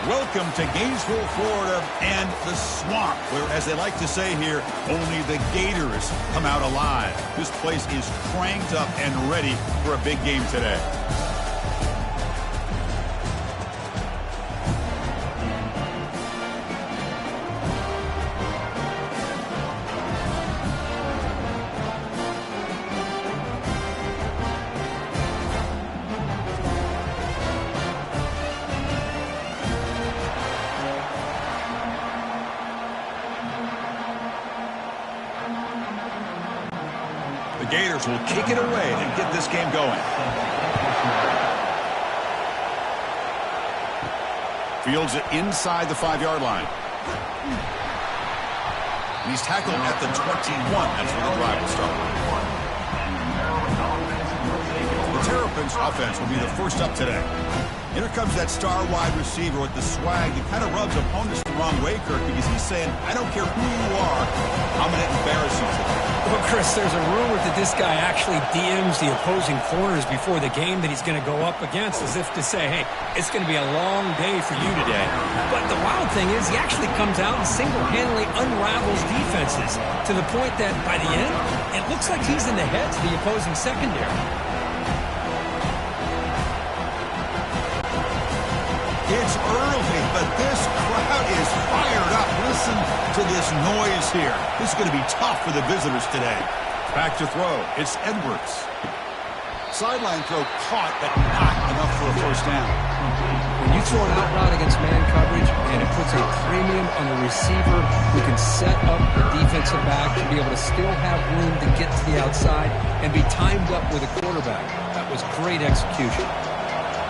Welcome to Gainesville, Florida, and the swamp, where, as they like to say here, only the Gators come out alive. This place is cranked up and ready for a big game today. The Gators will kick it away and get this game going. Fields it inside the 5-yard line. And he's tackled at the 21. That's where the drive will start. The Terrapins offense will be the first up today. Here comes that star wide receiver with the swag that kind of rubs opponents the wrong way, Kirk, because he's saying, I don't care who you are, I'm going to embarrass you today. Well, Chris, there's a rumor that this guy actually DMs the opposing corners before the game that he's going to go up against, as if to say, hey, it's going to be a long day for you today. But the wild thing is he actually comes out and single-handedly unravels defenses to the point that by the end, it looks like he's in the heads of the opposing secondary. It's early, but this crowd is fired up. Listen to this noise here. This is going to be tough for the visitors today. Back to throw. It's Edwards. Sideline throw caught, but not enough for a first down. When you throw an out route against man coverage, and it puts a premium on the receiver who can set up the defensive back to be able to still have room to get to the outside and be timed up with a quarterback. That was great execution.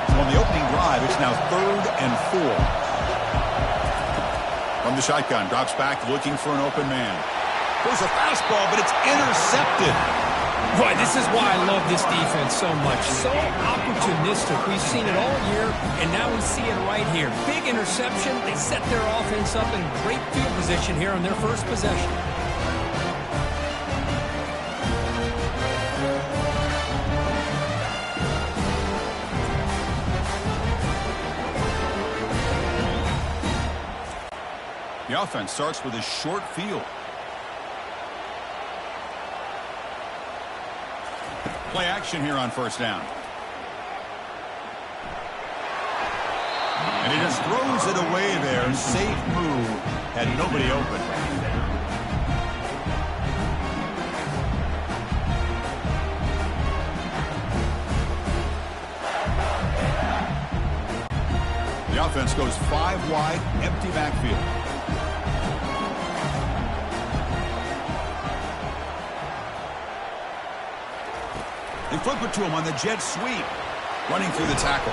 On the opening drive, it's now 3rd and 4. From the shotgun, drops back looking for an open man. There's a fastball, but it's intercepted. Boy, this is why I love this defense so much. So opportunistic. We've seen it all year, and now we see it right here. Big interception. They set their offense up in great field position here on their first possession. The offense starts with a short field. Play action here on first down. And he just throws it away there. Safe move. Had nobody open. The offense goes 5 wide, empty backfield. They flip it to him on the jet sweep. Running through the tackle.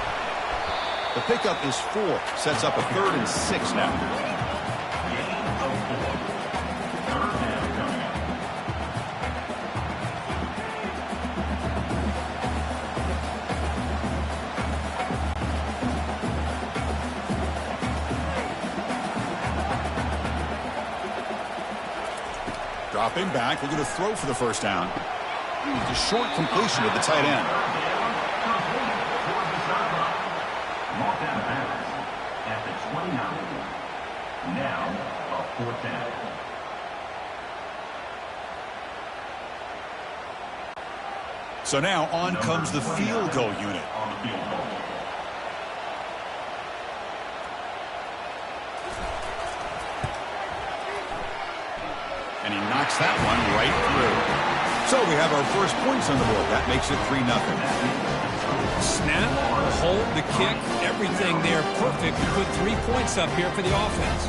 The pickup is 4. Sets up a 3rd and 6 now. Dropping back. We're going to throw for the first down. It's a short completion with the tight end. At the 29. Now, a 4th down. So now on comes the field goal unit. And he knocks that one right through. So we have our first points on the board. That makes it 3-0. Snap, hold, the kick, everything there perfect to put 3 points up here for the offense.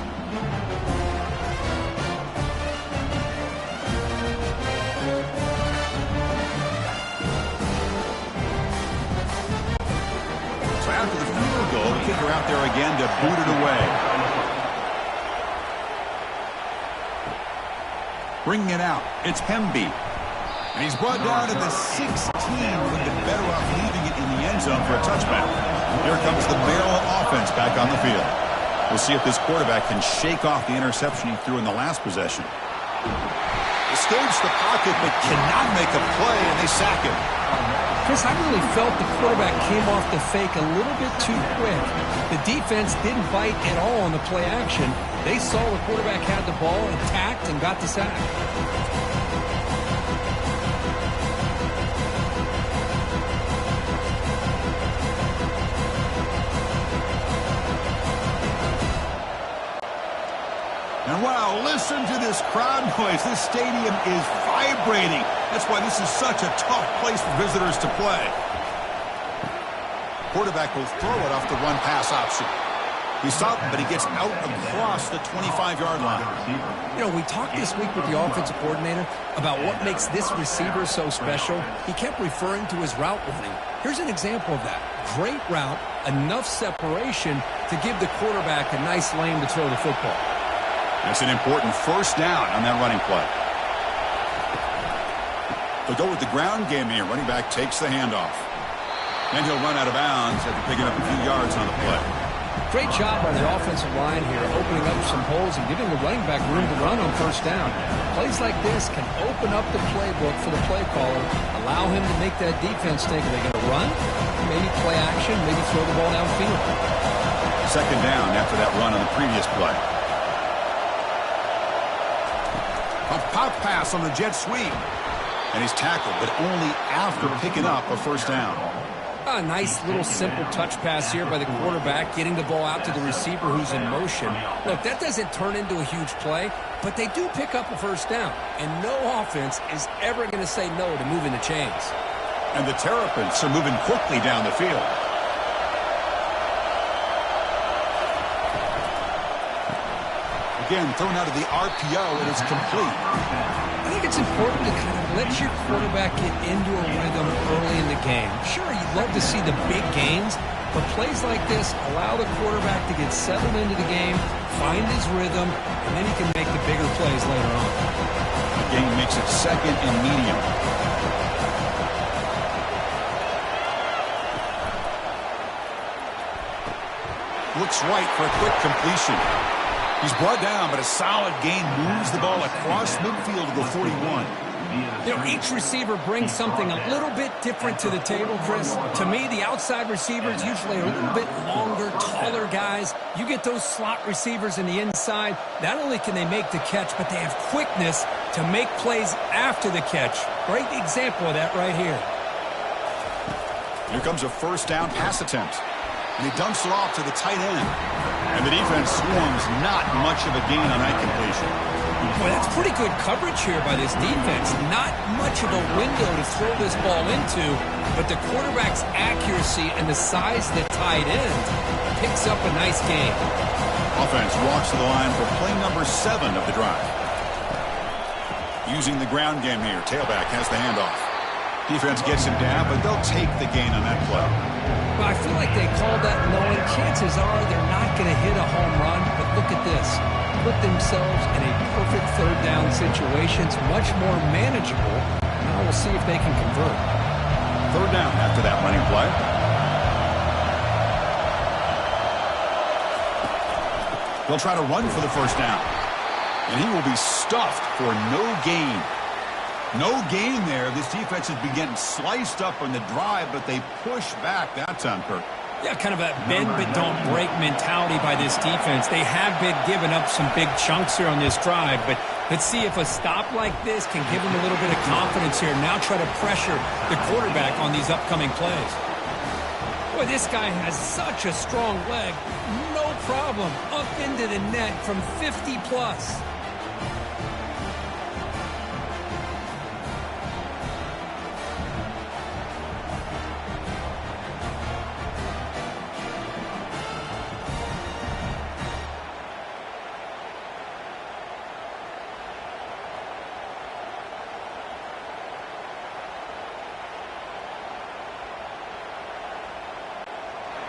So after the field goal, the kicker out there again to boot it away. Bringing it out, it's Hemby. And he's brought down to the 16. Would have been better off leaving it in the end zone for a touchback. Here comes the Maryland offense back on the field. We'll see if this quarterback can shake off the interception he threw in the last possession. Escapes the pocket but cannot make a play, and they sack him. Chris, I really felt the quarterback came off the fake a little bit too quick. The defense didn't bite at all on the play action. They saw the quarterback had the ball, attacked, and got the sack. And wow, listen to this crowd noise. This stadium is vibrating. That's why this is such a tough place for visitors to play. Quarterback will throw it off the run pass option. He's up, but he gets out across the 25-yard line. You know, we talked this week with the offensive coordinator about what makes this receiver so special. He kept referring to his route running. Here's an example of that. Great route, enough separation to give the quarterback a nice lane to throw the football. That's an important first down on that running play. They'll go with the ground game here. Running back takes the handoff. And he'll run out of bounds after picking up a few yards on the play. Great job by the offensive line here, opening up some holes and giving the running back room to run on first down. Plays like this can open up the playbook for the play caller, allow him to make that defense think, are they going to run? Maybe play action, maybe throw the ball downfield. Second down after that run on the previous play. A pop pass on the jet sweep. And he's tackled, but only after picking up a first down. A nice little simple touch pass here by the quarterback, getting the ball out to the receiver who's in motion. Look, that doesn't turn into a huge play, but they do pick up a first down. And no offense is ever going to say no to moving the chains. And the Terrapins are moving quickly down the field. Again, thrown out of the RPO, and it's complete. I think it's important to kind of let your quarterback get into a rhythm early in the game. Sure, you'd love to see the big gains, but plays like this allow the quarterback to get settled into the game, find his rhythm, and then he can make the bigger plays later on. The game makes it second and medium. Looks right for a quick completion. He's brought down, but a solid gain moves the ball across midfield to the 41. You know, each receiver brings something a little bit different to the table, Chris. To me, the outside receivers usually are a little bit longer, taller guys. You get those slot receivers in the inside, not only can they make the catch, but they have quickness to make plays after the catch. Great example of that right here. Here comes a first down pass attempt. And he dumps it off to the tight end. And the defense swarms, not much of a gain on that completion. Boy, that's pretty good coverage here by this defense. Not much of a window to throw this ball into, but the quarterback's accuracy and the size of the tight end picks up a nice gain. Offense walks to the line for play number 7 of the drive. Using the ground game here, tailback has the handoff. Defense gets him down, but they'll take the gain on that play. Well, I feel like they called that knowing chances are they're not going to hit a home run, but look at this. Put themselves in a perfect third down situation. It's much more manageable. Now we'll see if they can convert. Third down after that running play. They'll try to run for the first down. And he will be stuffed for no gain. No gain there. This defense has been getting sliced up on the drive, but they push back that time, Kirk. Yeah, kind of a bend but don't break mentality by this defense. They have been giving up some big chunks here on this drive, but let's see if a stop like this can give them a little bit of confidence here. Now try to pressure the quarterback on these upcoming plays. Boy, this guy has such a strong leg. No problem. Up into the net from 50 plus.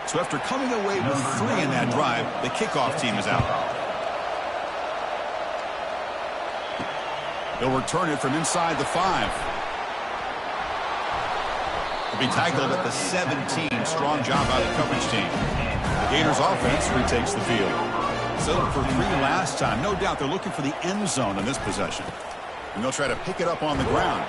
So after coming away with 3 in that drive, the kickoff team is out. They'll return it from inside the 5. They'll be tackled at the 17. Strong job by the coverage team. The Gators offense retakes the field. Settled for 3 last time. No doubt they're looking for the end zone in this possession. And they'll try to pick it up on the ground.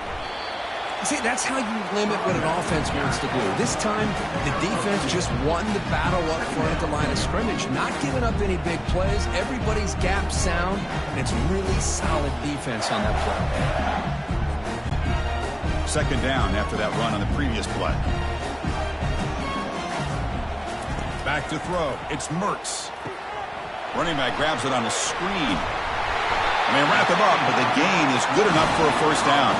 See, that's how you limit what an offense wants to do. This time, the defense just won the battle up front at the line of scrimmage, not giving up any big plays. Everybody's gap sound, and it's really solid defense on that play. Second down after that run on the previous play. Back to throw. It's Mertz. Running back grabs it on a screen. And they wrap him up, but the gain is good enough for a first down.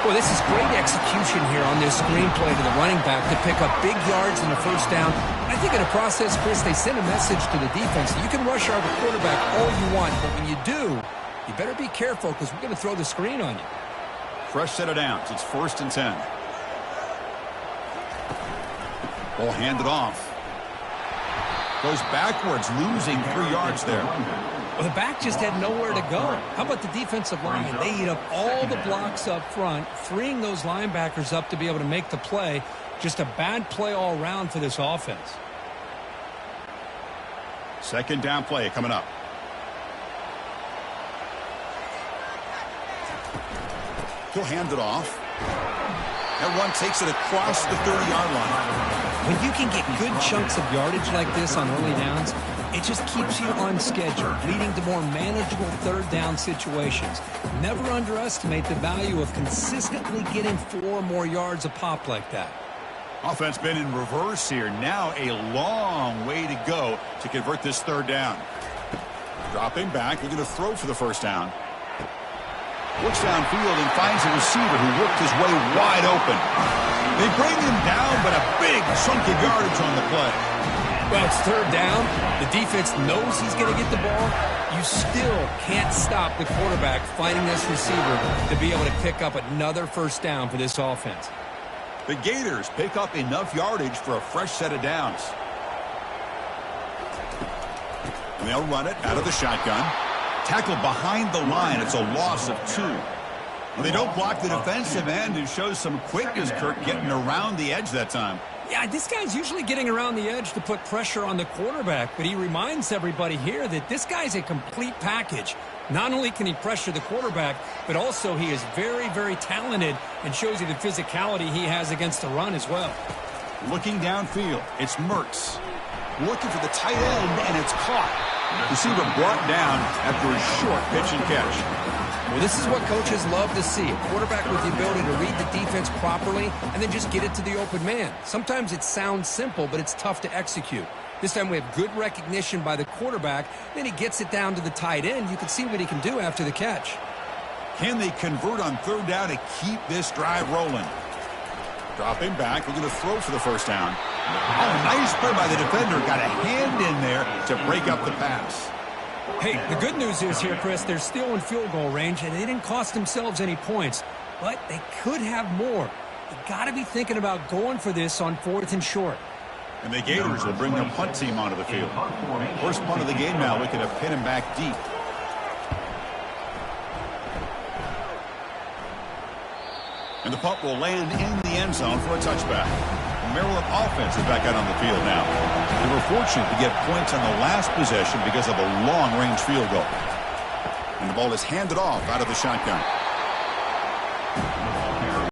Well, this is great execution here on this screenplay to the running back to pick up big yards and a first down. I think in the process, Chris, they send a message to the defense. You can rush our quarterback all you want, but when you do, you better be careful because we're going to throw the screen on you. Fresh set of downs. It's 1st and 10. Ball handed off. Goes backwards, losing 3 yards there. Well, the back just had nowhere to go. How about the defensive line? They eat up all the blocks up front, freeing those linebackers up to be able to make the play. Just a bad play all around for this offense. Second down play coming up. He'll hand it off. That one takes it across the 30-yard line. When you can get good chunks of yardage like this on early downs, it just keeps you on schedule, leading to more manageable third down situations. Never underestimate the value of consistently getting 4 more yards a pop like that. Offense been in reverse here. Now a long way to go to convert this third down. Dropping back, they're going to throw for the first down. Looks downfield and finds a receiver who worked his way wide open. They bring him down, but a big chunk of yardage on the play. Well, it's third down. The defense knows he's going to get the ball. You still can't stop the quarterback finding this receiver to be able to pick up another first down for this offense. The Gators pick up enough yardage for a fresh set of downs. And they'll run it out of the shotgun. Tackled behind the line. It's a loss of 2. Well, they don't block the defensive end, who shows some quickness, Kirk, getting around the edge that time. Yeah, this guy's usually getting around the edge to put pressure on the quarterback, but he reminds everybody here that this guy's a complete package. Not only can he pressure the quarterback, but also he is very, very talented and shows you the physicality he has against the run as well. Looking downfield, it's Mertz. Looking for the tight end, and it's caught. Receiver brought down after a short pitch and catch. Well, this is what coaches love to see. A quarterback with the ability to read the defense properly and then just get it to the open man. Sometimes it sounds simple, but it's tough to execute. This time we have good recognition by the quarterback. Then he gets it down to the tight end. You can see what he can do after the catch. Can they convert on third down to keep this drive rolling? Dropping back. We're going to throw for the first down. Oh, nice play by the defender. Got a hand in there to break up the pass. Hey, the good news is here, Chris, they're still in field goal range, and they didn't cost themselves any points, but they could have more. You got to be thinking about going for this on 4th and short. And the Gators will bring their punt team onto the field. First punt of the game now, looking to pin him back deep. And the punt will land in the end zone for a touchback. Maryland offense is back out on the field now. They were fortunate to get points on the last possession because of a long-range field goal. And the ball is handed off out of the shotgun.